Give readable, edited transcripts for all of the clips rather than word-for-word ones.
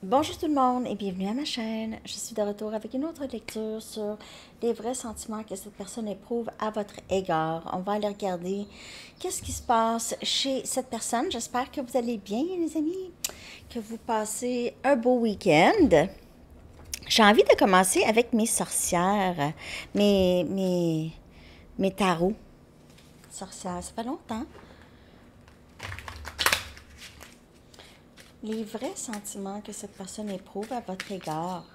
Bonjour tout le monde et bienvenue à ma chaîne. Je suis de retour avec une autre lecture sur les vrais sentiments que cette personne éprouve à votre égard. On va aller regarder qu'est-ce qui se passe chez cette personne. J'espère que vous allez bien les amis, que vous passez un beau week-end. J'ai envie de commencer avec mes sorcières, mes tarots. Sorcières, ça fait longtemps. Les vrais sentiments que cette personne éprouve à votre égard.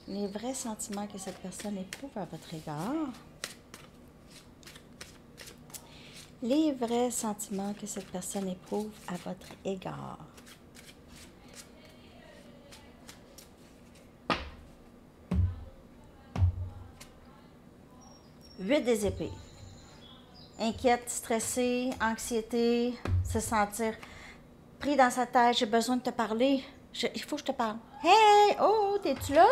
Les vrais sentiments que cette personne éprouve à votre égard. Les vrais sentiments que cette personne éprouve à votre égard. Huit des épées. Inquiète, stressée, anxiété, se sentir pris dans sa tête. J'ai besoin de te parler. Il faut que je te parle. Hey! Oh, t'es-tu là?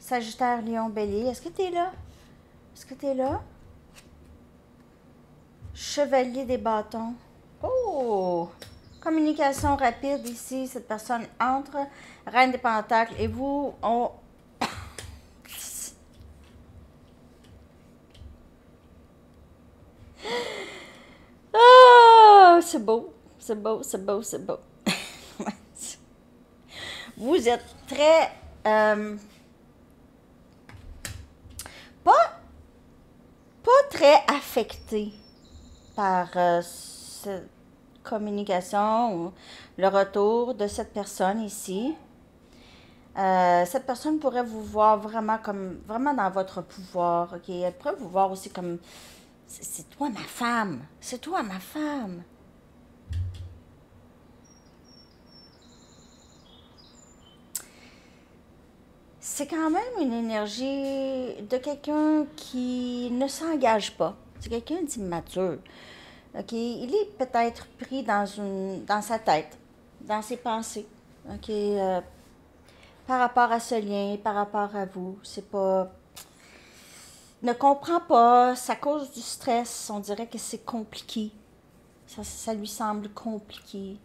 Sagittaire, Lion, Bélier. Est-ce que t'es là? Est-ce que t'es là? Chevalier des bâtons. Oh! Communication rapide ici. Cette personne entre. Reine des pentacles. Et vous, on... Ah! C'est beau. C'est beau, c'est beau, c'est beau. Vous êtes très... pas, pas très affecté par cette communication ou le retour de cette personne ici. Cette personne pourrait vous voir vraiment comme vraiment dans votre pouvoir. Ok, elle pourrait vous voir aussi comme c'est toi ma femme, c'est toi ma femme. C'est quand même une énergie de quelqu'un qui ne s'engage pas. C'est quelqu'un d'immature. Ok, il est peut-être pris dans sa tête, dans ses pensées. Ok, par rapport à ce lien, par rapport à vous, c'est pas ne comprend pas, ça cause du stress, on dirait que c'est compliqué. Ça lui semble compliqué.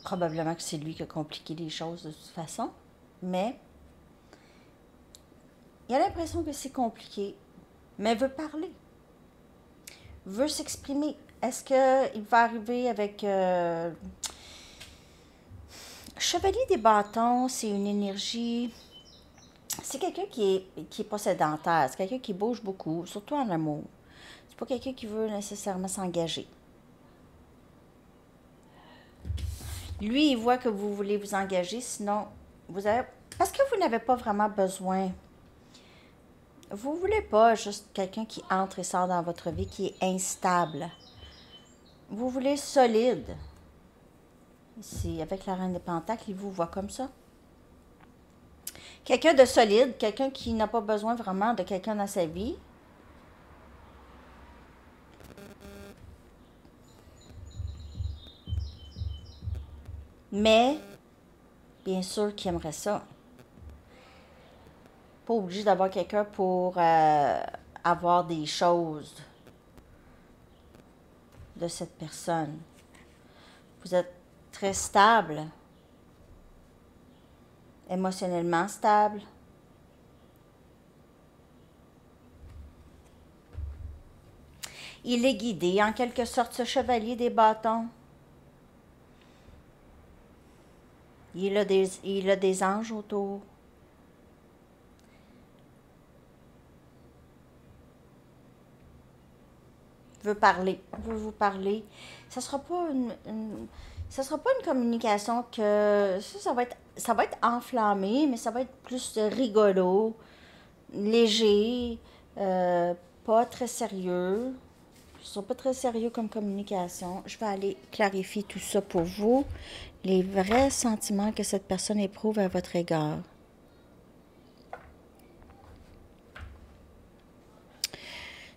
Probablement que c'est lui qui a compliqué les choses de toute façon, mais il a l'impression que c'est compliqué, mais veut parler, veut s'exprimer. Est-ce qu'il va arriver avec... Chevalier des bâtons, c'est une énergie... C'est quelqu'un qui est pas sédentaire, c'est quelqu'un qui bouge beaucoup, surtout en amour. C'est pas quelqu'un qui veut nécessairement s'engager. Lui, il voit que vous voulez vous engager, sinon, vous avez... Parce que vous n'avez pas vraiment besoin. Vous ne voulez pas juste quelqu'un qui entre et sort dans votre vie, qui est instable. Vous voulez solide. Ici, avec la Reine des Pentacles, il vous voit comme ça. Quelqu'un de solide, quelqu'un qui n'a pas besoin vraiment de quelqu'un dans sa vie. Mais, bien sûr qu'il aimerait ça. Pas obligé d'avoir quelqu'un pour avoir des choses de cette personne. Vous êtes très stable, émotionnellement stable. Il est guidé, en quelque sorte, ce chevalier des bâtons. Il a des anges autour. Veut vous parler. Ça sera pas ça sera pas une communication que ça va être enflammé, mais ça va être plus rigolo, léger, pas très sérieux. Ce sera pas très sérieux comme communication. Je vais aller clarifier tout ça pour vous. Les vrais sentiments que cette personne éprouve à votre égard.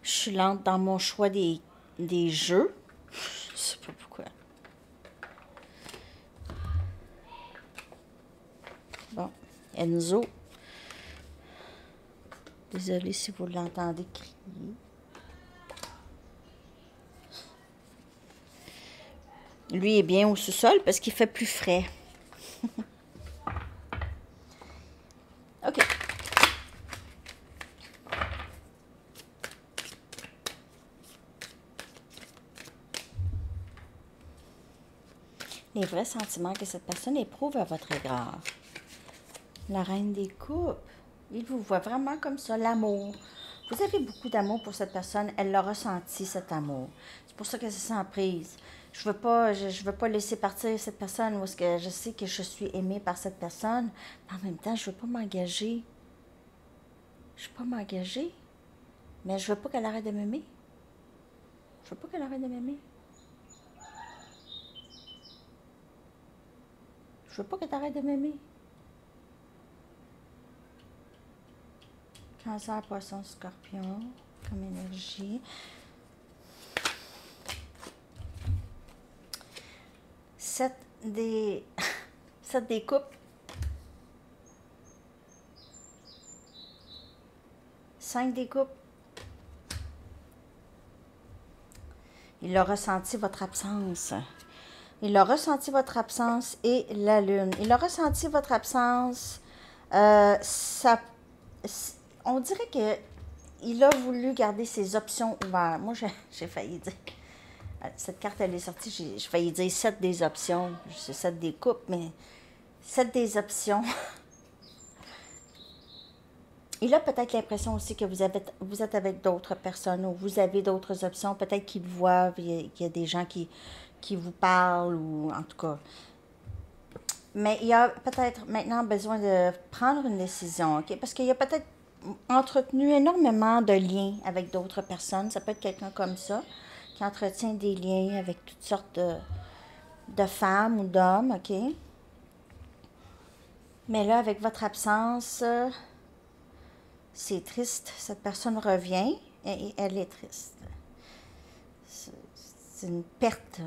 Je suis lente dans mon choix des jeux. Je sais pas pourquoi. Bon, Enzo. Désolée si vous l'entendez crier. Lui est bien au sous-sol parce qu'il fait plus frais. OK. Les vrais sentiments que cette personne éprouve à votre égard. La reine des coupes. Il vous voit vraiment comme ça, l'amour. Vous avez beaucoup d'amour pour cette personne. Elle l'a ressenti, cet amour. C'est pour ça qu'elle se sent prise. Je veux pas laisser partir cette personne parce que je sais que je suis aimée par cette personne. Mais en même temps, je veux pas m'engager. Je veux pas m'engager. Mais je veux pas qu'elle arrête de m'aimer. Je veux pas qu'elle arrête de m'aimer. Je veux pas qu'elle arrête de m'aimer. Cancer, poisson, scorpion, comme énergie. 7 des... 7 des coupes. 5 des coupes. Il a ressenti votre absence. Il a ressenti votre absence et la lune. Il a ressenti votre absence. On dirait qu'il a voulu garder ses options ouvertes. Moi, j'ai failli dire... Cette carte, elle est sortie, j'ai failli dire 7 des options. C'est 7 des coupes, mais 7 des options. Il a peut-être l'impression aussi que vous êtes avec d'autres personnes ou vous avez d'autres options. Peut-être qu'il voit, qu'il y a des gens qui vous parlent ou en tout cas. Mais il a peut-être maintenant besoin de prendre une décision, OK? Parce qu'il a peut-être entretenu énormément de liens avec d'autres personnes. Ça peut être quelqu'un comme ça, qui entretient des liens avec toutes sortes de femmes ou d'hommes, OK? Mais là, avec votre absence, c'est triste. Cette personne revient et elle est triste. C'est une perte.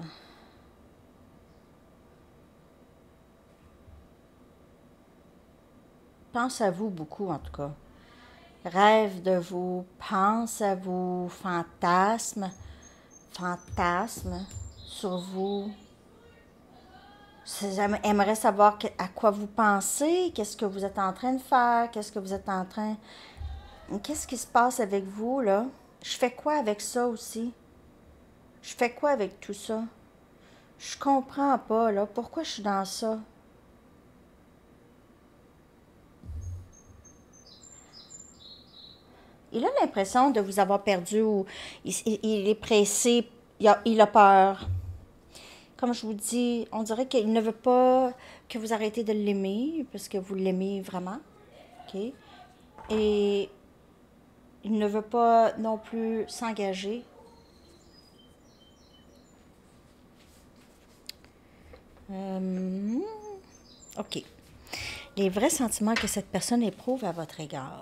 Pense à vous beaucoup, en tout cas. Rêve de vous, pense à vous, fantasme sur vous. J'aimerais savoir à quoi vous pensez, qu'est-ce que vous êtes en train de faire, qu'est-ce qui se passe avec vous, là? Je fais quoi avec ça aussi? Je fais quoi avec tout ça? Je comprends pas, là. Pourquoi je suis dans ça? Il a l'impression de vous avoir perdu ou il est pressé, il a peur. Comme je vous dis, on dirait qu'il ne veut pas que vous arrêtez de l'aimer, parce que vous l'aimez vraiment. OK? Et il ne veut pas non plus s'engager. OK. Les vrais sentiments que cette personne éprouve à votre égard.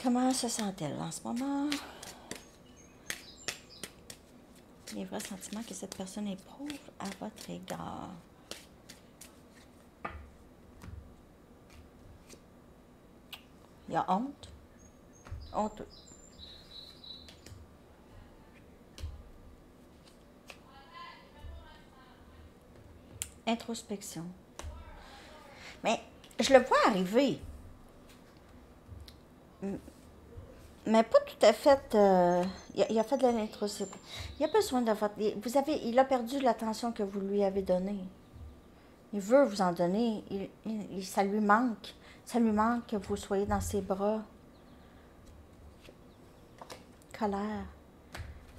Comment se sent-elle en ce moment? Les vrais sentiments que cette personne éprouve à votre égard. Il y a honte. Honteux. Introspection. Mais je le vois arriver. Mais pas tout à fait. Il a fait de l'introspection. Il a besoin de votre. Il a perdu l'attention que vous lui avez donnée. Il veut vous en donner. Ça lui manque. Ça lui manque que vous soyez dans ses bras. Colère.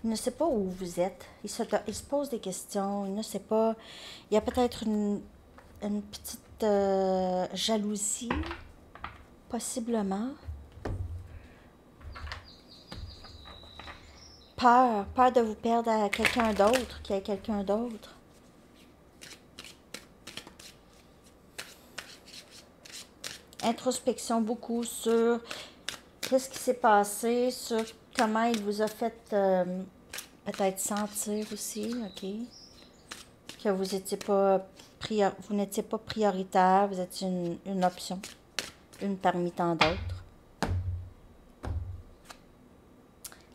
Il ne sait pas où vous êtes. Il se pose des questions. Il ne sait pas. Il y a peut-être une petite jalousie, possiblement. Peur de vous perdre à quelqu'un d'autre, qu'il y ait quelqu'un d'autre. Introspection beaucoup sur qu'est-ce qui s'est passé, sur comment il vous a fait peut-être sentir aussi, OK? Que vous n'étiez pas prioritaire, vous êtes une option, une parmi tant d'autres.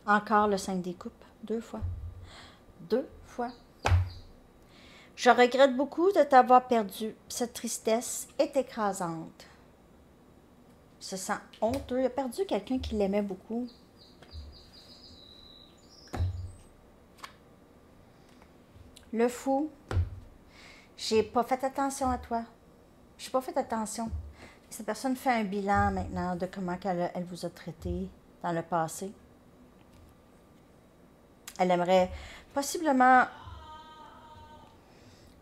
Encore le 5 des coupes. 2 fois. 2 fois. Je regrette beaucoup de t'avoir perdu. Cette tristesse est écrasante. Il se sent honteux. Il a perdu quelqu'un qui l'aimait beaucoup. Le fou. J'ai pas fait attention à toi. J'ai pas fait attention. Cette personne fait un bilan maintenant de comment elle vous a traité dans le passé. Elle aimerait possiblement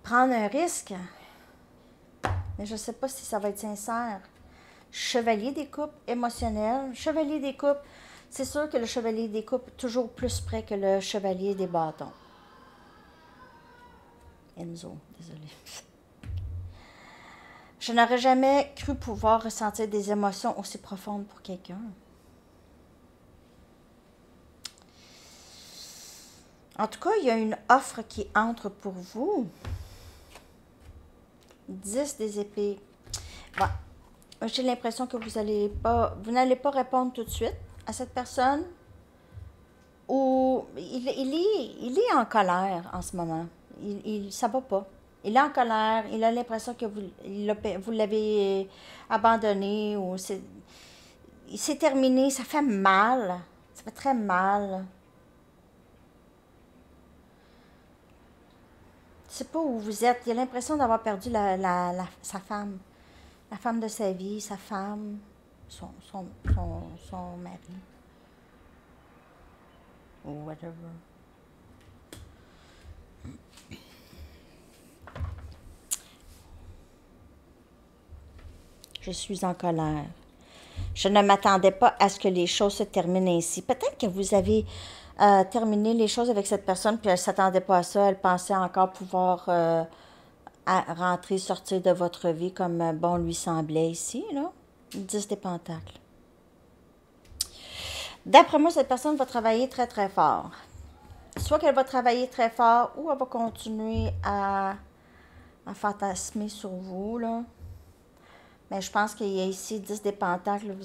prendre un risque, mais je ne sais pas si ça va être sincère. Chevalier des coupes émotionnel. Chevalier des coupes, c'est sûr que le chevalier des coupes est toujours plus près que le chevalier des bâtons. Enzo, désolé. Je n'aurais jamais cru pouvoir ressentir des émotions aussi profondes pour quelqu'un. En tout cas, il y a une offre qui entre pour vous. 10 des épées. Bon, j'ai l'impression que vous n'allez pas répondre tout de suite à cette personne. Ou il est en colère en ce moment. Ça va pas. Il est en colère. Il a l'impression que vous l'avez abandonné. Ou c'est terminé. Ça fait mal. Ça fait très mal. Je ne sais pas où vous êtes. Il a l'impression d'avoir perdu sa femme. La femme de sa vie, sa femme, son mari. Ou whatever. Je suis en colère. Je ne m'attendais pas à ce que les choses se terminent ainsi. Peut-être que vous avez terminé les choses avec cette personne, puis elle ne s'attendait pas à ça. Elle pensait encore pouvoir rentrer, sortir de votre vie comme bon lui semblait ici, là. 10 des pentacles. D'après moi, cette personne va travailler très, très fort. Soit qu'elle va travailler très fort, ou elle va continuer à fantasmer sur vous, là. Mais je pense qu'il y a ici 10 des pentacles.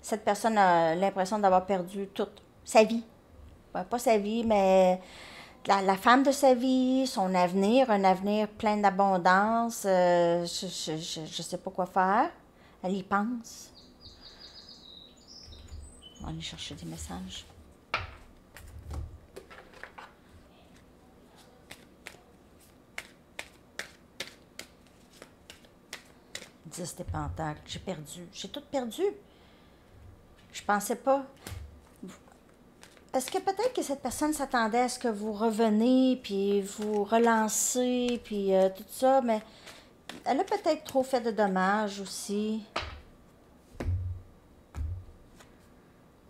Cette personne a l'impression d'avoir perdu toute sa vie. Pas sa vie, mais la femme de sa vie, son avenir, un avenir plein d'abondance. Je ne sais pas quoi faire. Elle y pense. On va aller chercher des messages. Dix des pentacles. J'ai perdu. J'ai tout perdu. Je pensais pas. Est-ce que peut-être que cette personne s'attendait à ce que vous reveniez, puis vous relancez, puis tout ça, mais elle a peut-être trop fait de dommages aussi.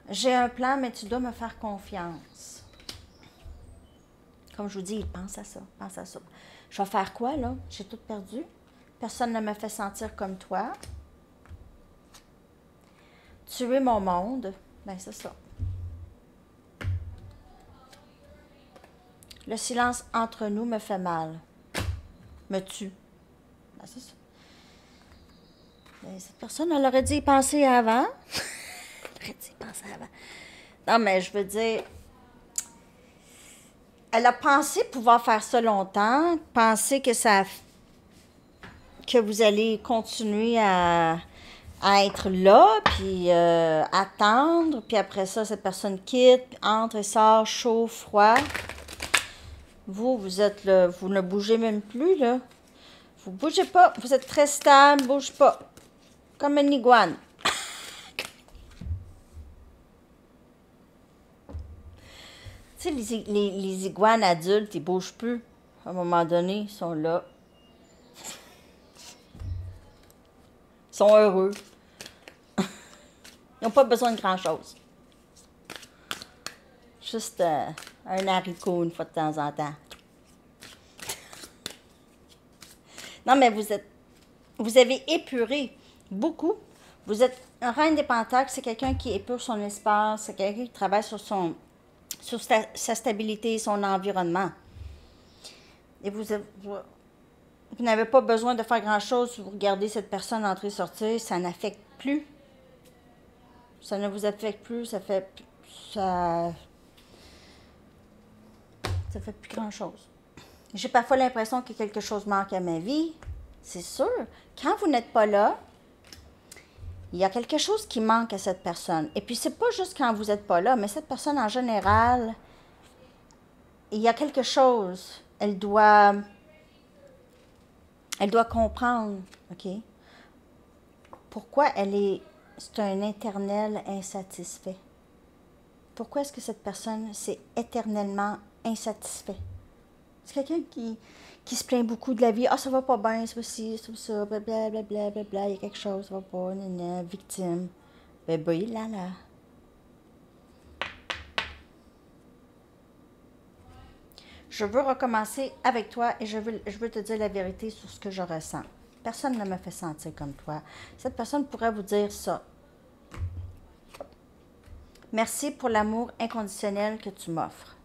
J'ai un plan, mais tu dois me faire confiance. Comme je vous dis, il pense à ça, pense à ça. Je vais faire quoi, là? J'ai tout perdu. Personne ne me fait sentir comme toi. Tuer mon monde, ben c'est ça. Le silence entre nous me fait mal. Me tue. Ben, c'est ça. Ben, cette personne, elle aurait dû y penser avant. Elle aurait dû y penser avant. Non, mais je veux dire, elle a pensé pouvoir faire ça longtemps, penser que vous allez continuer à être là, puis attendre, puis après ça, cette personne quitte, entre et sort, chaud, froid. Vous êtes là, vous ne bougez même plus, là. Vous bougez pas, vous êtes très stable, bouge pas. Comme une iguane. Tu sais, les iguanes adultes, ils bougent plus. À un moment donné, ils sont là. Ils sont heureux. Ils n'ont pas besoin de grand-chose. Juste un haricot une fois de temps en temps. Non, mais vous avez épuré beaucoup. Vous êtes un reine des pentacles, c'est quelqu'un qui épure son espace, c'est quelqu'un qui travaille sur sa stabilité, son environnement. Et vous n'avez pas besoin de faire grand-chose. Vous regardez cette personne entrer et sortir, ça n'affecte plus. Ça ne vous affecte plus, ça Ça fait plus grand-chose. J'ai parfois l'impression que quelque chose manque à ma vie. C'est sûr. Quand vous n'êtes pas là, il y a quelque chose qui manque à cette personne. Et puis, c'est pas juste quand vous n'êtes pas là, mais cette personne en général, il y a quelque chose. Elle doit comprendre, OK? Pourquoi c'est un éternel insatisfait. Pourquoi est-ce que cette personne, c'est éternellement insatisfait? C'est quelqu'un qui se plaint beaucoup de la vie. Ah, ça va pas bien, c'est pas ci, c'est pas ça, blablabla, blablabla, il y a quelque chose, ça va pas, nana, victime. Bébé, là. Je veux recommencer avec toi et je veux te dire la vérité sur ce que je ressens. Personne ne me fait sentir comme toi. Cette personne pourrait vous dire ça. Merci pour l'amour inconditionnel que tu m'offres.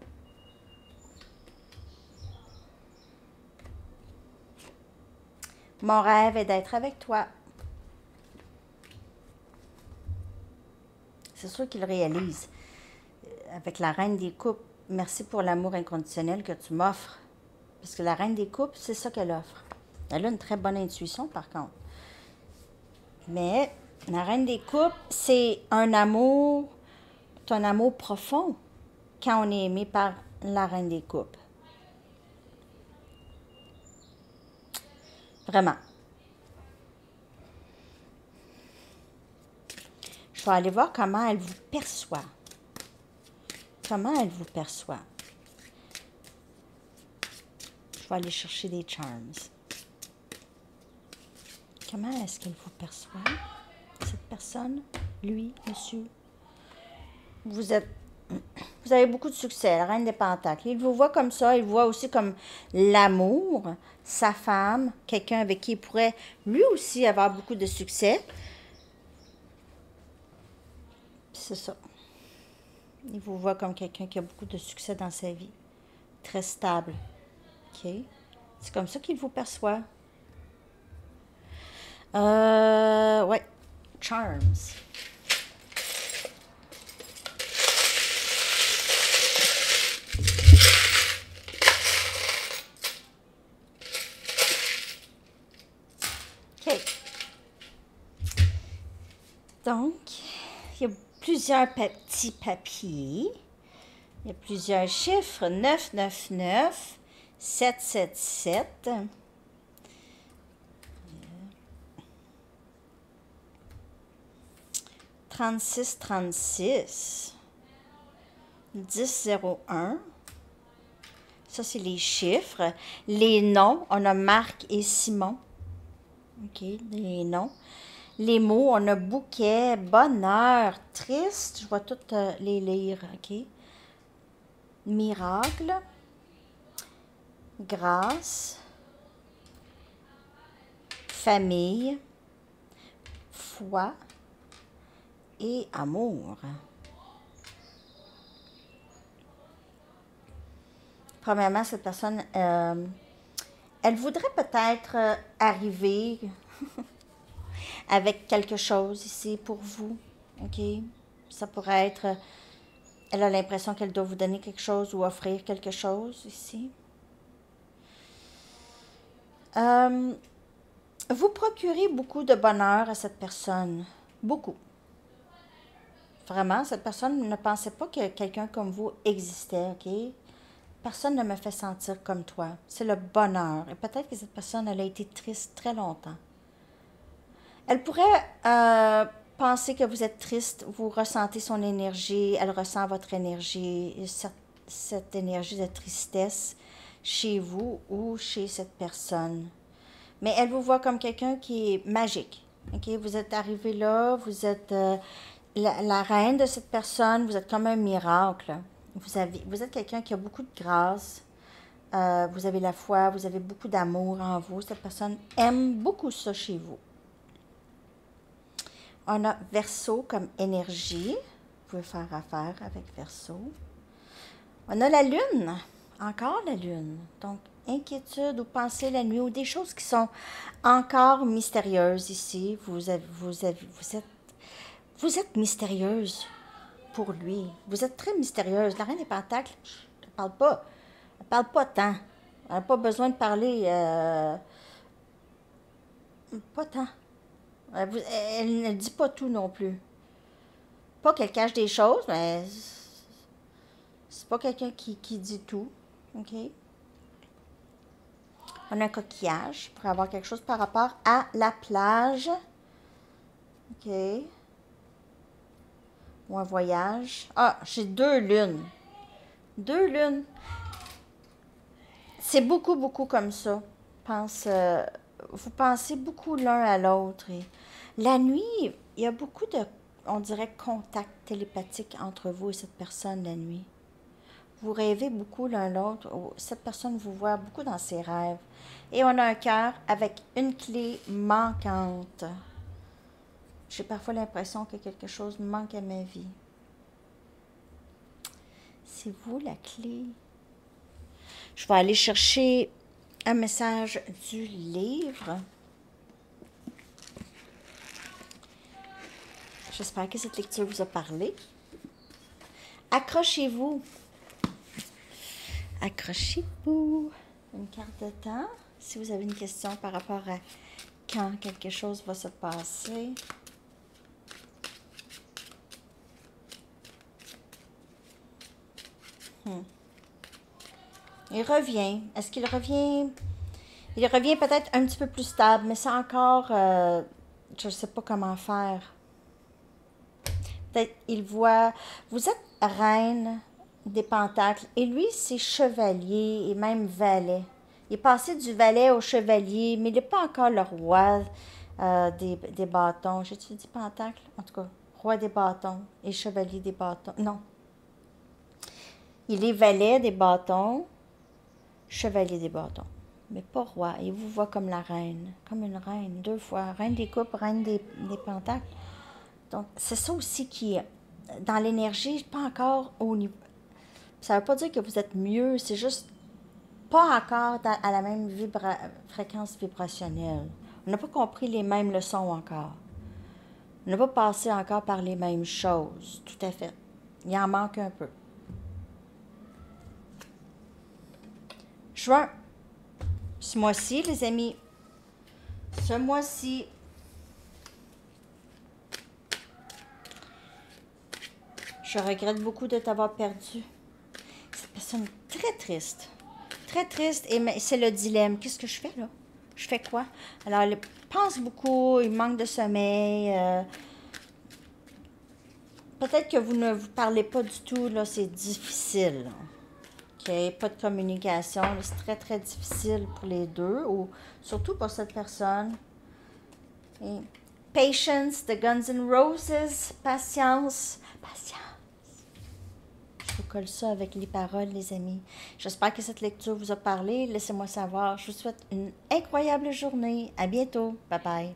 Mon rêve est d'être avec toi. C'est sûr qu'il réalise. Avec la reine des coupes, merci pour l'amour inconditionnel que tu m'offres. Parce que la reine des coupes, c'est ça qu'elle offre. Elle a une très bonne intuition, par contre. Mais la reine des coupes, c'est un amour profond quand on est aimé par la reine des coupes. Vraiment. Je vais aller voir comment elle vous perçoit. Comment elle vous perçoit. Je vais aller chercher des charms. Comment est-ce qu'elle vous perçoit, cette personne, lui, monsieur? Vous avez beaucoup de succès, la reine des pentacles. Il vous voit comme ça, il vous voit aussi comme l'amour, sa femme, quelqu'un avec qui il pourrait lui aussi avoir beaucoup de succès. C'est ça. Il vous voit comme quelqu'un qui a beaucoup de succès dans sa vie. Très stable. OK? C'est comme ça qu'il vous perçoit. Ouais. Charms. OK. Donc, il y a plusieurs petits papiers. Il y a plusieurs chiffres. 999, 777. 3636, 1001. Ça, c'est les chiffres. Les noms, on a Marc et Simon. OK, les noms. Les mots, on a bouquet, bonheur, triste. Je vais toutes les lire, OK? Miracle, grâce, famille, foi et amour. Premièrement, cette personne, elle voudrait peut-être arriver avec quelque chose ici pour vous. OK? Ça pourrait être, elle a l'impression qu'elle doit vous donner quelque chose ou offrir quelque chose ici. Vous procurez beaucoup de bonheur à cette personne. Beaucoup. Vraiment, cette personne ne pensait pas que quelqu'un comme vous existait, OK? Personne ne me fait sentir comme toi. C'est le bonheur. Et peut-être que cette personne, elle a été triste très longtemps. Elle pourrait penser que vous êtes triste, vous ressentez son énergie, elle ressent votre énergie, cette énergie de tristesse chez vous ou chez cette personne. Mais elle vous voit comme quelqu'un qui est magique. OK? Vous êtes arrivé là, vous êtes la reine de cette personne, vous êtes comme un miracle. Vous êtes quelqu'un qui a beaucoup de grâce, vous avez la foi, vous avez beaucoup d'amour en vous. Cette personne aime beaucoup ça chez vous. On a Verseau comme énergie. Vous pouvez faire affaire avec Verseau. On a la Lune. Encore la Lune. Donc, inquiétude ou pensée la nuit ou des choses qui sont encore mystérieuses ici. Vous êtes mystérieuse pour lui. Vous êtes très mystérieuse. La reine des pentacles, je ne parle pas Elle parle pas tant. Elle n'a pas besoin de parler. Pas tant. Elle ne dit pas tout non plus. Pas qu'elle cache des choses, mais c'est pas quelqu'un qui dit tout. OK? On a un coquillage pour avoir quelque chose par rapport à la plage. OK? Ou un voyage. Ah, j'ai 2 lunes. 2 lunes. C'est beaucoup, beaucoup comme ça. Vous pensez beaucoup l'un à l'autre. Et la nuit, il y a beaucoup de, on dirait, contact télépathique entre vous et cette personne la nuit. Vous rêvez beaucoup l'un l'autre. Cette personne vous voit beaucoup dans ses rêves. Et on a un cœur avec une clé manquante. J'ai parfois l'impression que quelque chose manque à ma vie. C'est vous la clé. Je vais aller chercher un message du livre. J'espère que cette lecture vous a parlé. Accrochez-vous. Accrochez-vous. Une carte de temps. Si vous avez une question par rapport à quand quelque chose va se passer. Il revient. Est-ce qu'il revient? Il revient peut-être un petit peu plus stable, mais c'est encore... je ne sais pas comment faire. Peut-être il voit... Vous êtes reine des pentacles et lui, c'est chevalier et même valet. Il est passé du valet au chevalier, mais il n'est pas encore le roi des bâtons. J'ai-tu dit pentacle? En tout cas, roi des bâtons et chevalier des bâtons. Non. Il est valet des bâtons, chevalier des bâtons, mais pas roi. Il vous voit comme la reine, comme une reine, 2 fois. Reine des coupes, reine des pentacles. Donc, c'est ça aussi qui est dans l'énergie, pas encore au niveau. Ça ne veut pas dire que vous êtes mieux, c'est juste pas encore à la même fréquence vibrationnelle. On n'a pas compris les mêmes leçons encore. On n'a pas passé encore par les mêmes choses, tout à fait. Il en manque un peu. Juin, ce mois-ci, les amis, ce mois-ci, je regrette beaucoup de t'avoir perdu. Cette personne est très triste. Très triste. Et c'est le dilemme. Qu'est-ce que je fais là? Je fais quoi? Alors, elle pense beaucoup, il manque de sommeil. Peut-être que vous ne vous parlez pas du tout, là, c'est difficile. OK? Pas de communication. C'est très, très difficile pour les deux, ou surtout pour cette personne. Et patience, the Guns N' Roses, patience, patience. Je vous colle ça avec les paroles, les amis. J'espère que cette lecture vous a parlé. Laissez-moi savoir. Je vous souhaite une incroyable journée. À bientôt. Bye bye.